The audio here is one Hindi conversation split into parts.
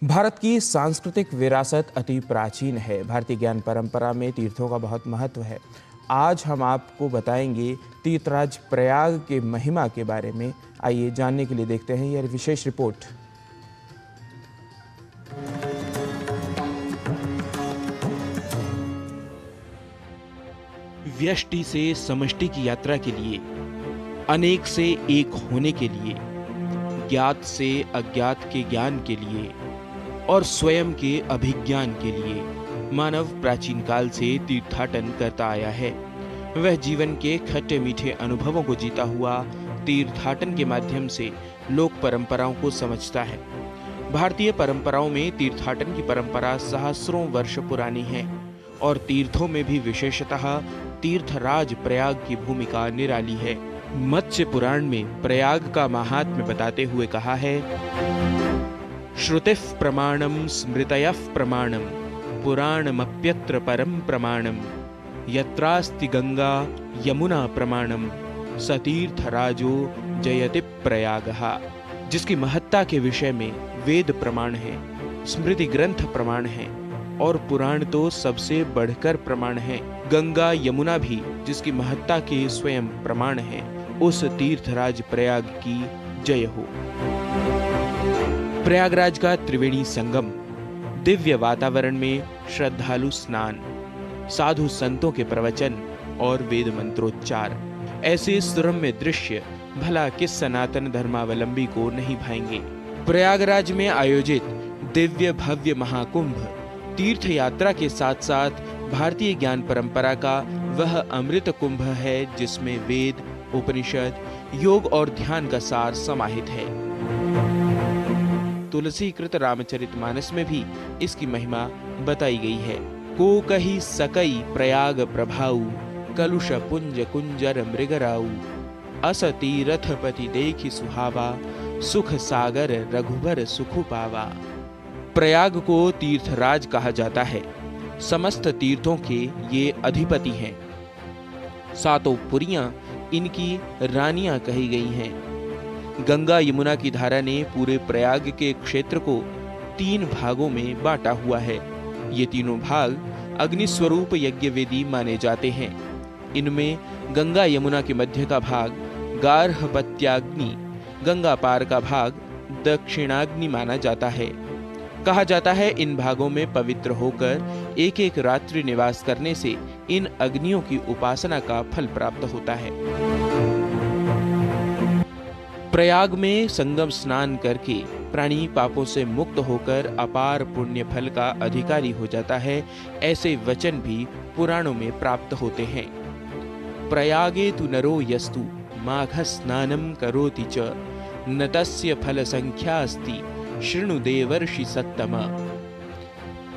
भारत की सांस्कृतिक विरासत अति प्राचीन है। भारतीय ज्ञान परंपरा में तीर्थों का बहुत महत्व है। आज हम आपको बताएंगे तीर्थराज प्रयाग के महिमा के बारे में। आइए जानने के लिए देखते हैं यह विशेष रिपोर्ट। व्यष्टि से समष्टि की यात्रा के लिए, अनेक से एक होने के लिए, ज्ञात से अज्ञात के ज्ञान के लिए और स्वयं के अभिज्ञान के लिए मानव प्राचीन काल से तीर्थाटन करता आया है। वह जीवन के खट्टे मीठे अनुभवों को जीता हुआ तीर्थाटन के माध्यम से लोक परंपराओं को समझता है। भारतीय परंपराओं में तीर्थाटन की परंपरा सहस्रों वर्ष पुरानी है और तीर्थों में भी विशेषतः तीर्थराज प्रयाग की भूमिका निराली है। मत्स्य पुराण में प्रयाग का महात्म्य बताते हुए कहा है, श्रुतिः प्रमाणम स्मृतयः प्रमाणम पुराणमप्यत्र परम प्रमाणम यत्रास्ति गंगा यमुना प्रमाणम स तीर्थराजो जयति प्रयागः। जिसकी महत्ता के विषय में वेद प्रमाण है, स्मृति ग्रंथ प्रमाण है और पुराण तो सबसे बढ़कर प्रमाण है। गंगा यमुना भी जिसकी महत्ता के स्वयं प्रमाण है। उस तीर्थराज प्रयाग की जय हो। प्रयागराज का त्रिवेणी संगम, दिव्य वातावरण में श्रद्धालु स्नान, साधु संतों के प्रवचन और वेद मंत्रोच्चार, ऐसे सुरम्य दृश्य भला किस सनातन धर्मावलंबी को नहीं भाएंगे। प्रयागराज में आयोजित दिव्य भव्य महाकुंभ तीर्थ यात्रा के साथ साथ भारतीय ज्ञान परंपरा का वह अमृत कुंभ है जिसमें वेद, उपनिषद, योग और ध्यान का सार समाहित है। तुलसीकृत रामचरितमानस में भी इसकी महिमा बताई गई है। को कही सकई प्रयाग प्रभाऊ कलुष पुंज कुंजर मृगराऊ अस तीरथपति देखि सुहावा सुख सागर रघुबर सुख पावा। प्रयाग को तीर्थराज कहा जाता है। समस्त तीर्थों के ये अधिपति हैं। सातों पुरियां इनकी रानियां कही गई हैं। गंगा यमुना की धारा ने पूरे प्रयाग के क्षेत्र को 3 भागों में बांटा हुआ है। ये तीनों भाग अग्निस्वरूप यज्ञवेदी माने जाते हैं। इनमें गंगा यमुना के मध्य का भाग गार्हपत्याग्नि, गंगा पार का भाग दक्षिणाग्नि माना जाता है। कहा जाता है इन भागों में पवित्र होकर एक एक रात्रि निवास करने से इन अग्नियों की उपासना का फल प्राप्त होता है। प्रयाग में संगम स्नान करके प्राणी पापों से मुक्त होकर अपार पुण्य फल का अधिकारी हो जाता है। ऐसे वचन भी पुराणों में प्राप्त होते हैं। प्रयागे तु नरो यस्तु माघ स्नानम करोति च न तस्य फल संख्या अस्ति शृणु देवर्षि सत्तम।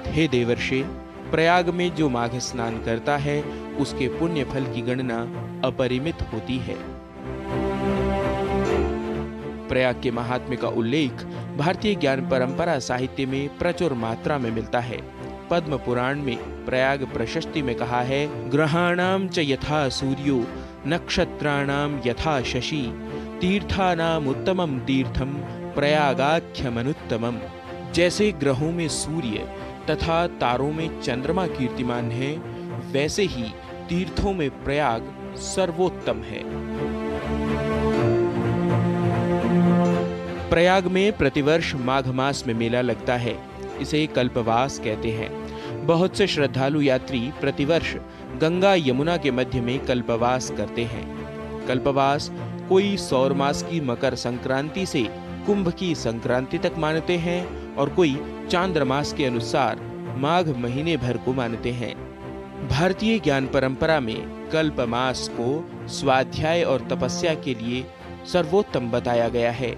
हे देवर्षि, प्रयाग में जो माघ स्नान करता है उसके पुण्य फल की गणना अपरिमित होती है। प्रयाग के महात्म्य का उल्लेख भारतीय ज्ञान परंपरा साहित्य में प्रचुर मात्रा में मिलता है। पद्म पुराण में प्रयाग प्रशस्ति में कहा है, ग्रहाणाम च यथा सूर्यो नक्षत्राणाम यथा शशि तीर्थानाम उत्तमम तीर्थम प्रयागाख्यमनुत्तमम। जैसे ग्रहों में सूर्य तथा तारों में चंद्रमा कीर्तिमान है, वैसे ही तीर्थों में प्रयाग सर्वोत्तम है। प्रयाग में प्रतिवर्ष माघ मास में मेला लगता है। इसे कल्पवास कहते हैं। बहुत से श्रद्धालु यात्री प्रतिवर्ष गंगा यमुना के मध्य में कल्पवास करते हैं। कल्पवास कोई सौर मास की मकर संक्रांति से कुंभ की संक्रांति तक मानते हैं और कोई चांद्रमास के अनुसार माघ महीने भर को मानते हैं। भारतीय ज्ञान परंपरा में कल्प मास को स्वाध्याय और तपस्या के लिए सर्वोत्तम बताया गया है।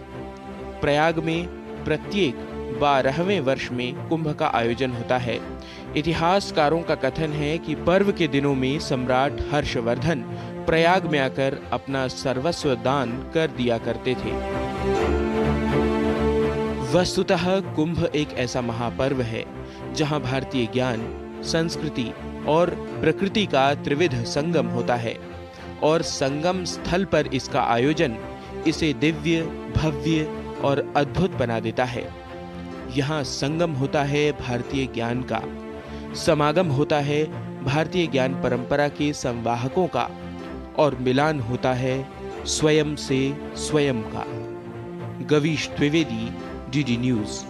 प्रयाग में प्रत्येक 12वें वर्ष में कुंभ का आयोजन होता है। इतिहासकारों का कथन है कि पर्व के दिनों में सम्राट हर्षवर्धन प्रयाग में आकर अपना सर्वस्व दान कर दिया करते थे। वस्तुतः कुंभ एक ऐसा महापर्व है जहां भारतीय ज्ञान, संस्कृति और प्रकृति का त्रिविध संगम होता है और संगम स्थल पर इसका आयोजन इसे दिव्य, भव्य और अद्भुत बना देता है। यहाँ संगम होता है भारतीय ज्ञान का, समागम होता है भारतीय ज्ञान परंपरा के संवाहकों का, और मिलान होता है स्वयं से स्वयं का। Gavish Dwivedi, DD news.